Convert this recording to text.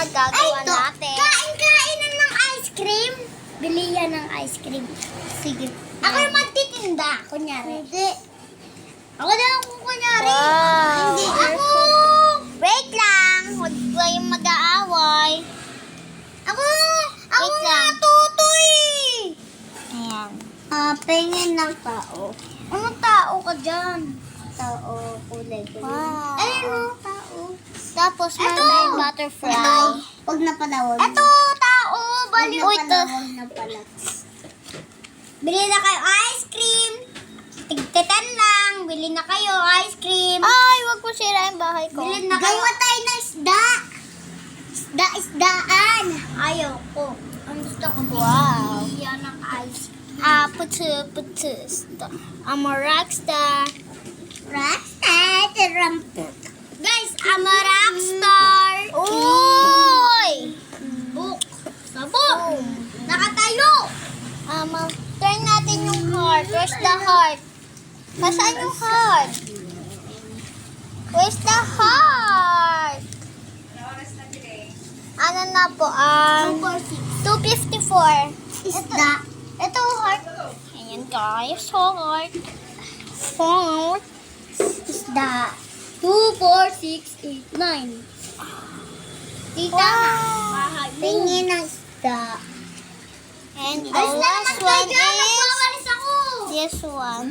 gagawa Ay, to. natin. Kain-kainan ng ice cream. Bili yan ng ice cream. Sige. Ako yung magtitinda, kunyari. Hindi. Ako na lang kung kunyari. Wow. Hindi ako. Wait lang. Huwag kayong mag-aaway. Ako Wait nga, lang. tutoy. Ayan. Pengin ng tao. Anong tao ka dyan? Tao, kulay. Wow. Ayun o, tao. Tapos, Eto. meron tayong butterfly. Huwag na pala, huwag. Ito, tao. Baliw Uy, pala, huwag na pala. Bili na kayo ice cream. Tigtitan lang. Bili na kayo ice cream. Ay, wag mo sirain bahay ko. Bili na kayo. Gawa tayo ng isda. Isdaan. Ayaw ko. Ang gusto ko. Wow. Yan ang ice cream. Putus. I'm a rockstar. Rockstar. Guys, I'm a rockstar. Uy! Book. Sabok. Nakatayo. Turn natin yung heart. Where's the heart? Nasaan yung heart? Where's the heart? Ano na po? 2:54. Isda. Ito, heart. Ayan guys, heart. Heart. Isda. 2, 4, 6, 8, 9. Tita, Wow. tingin ng isda. And the Alis na last naman kayo one dyan. is Nagpapalis ako. this one.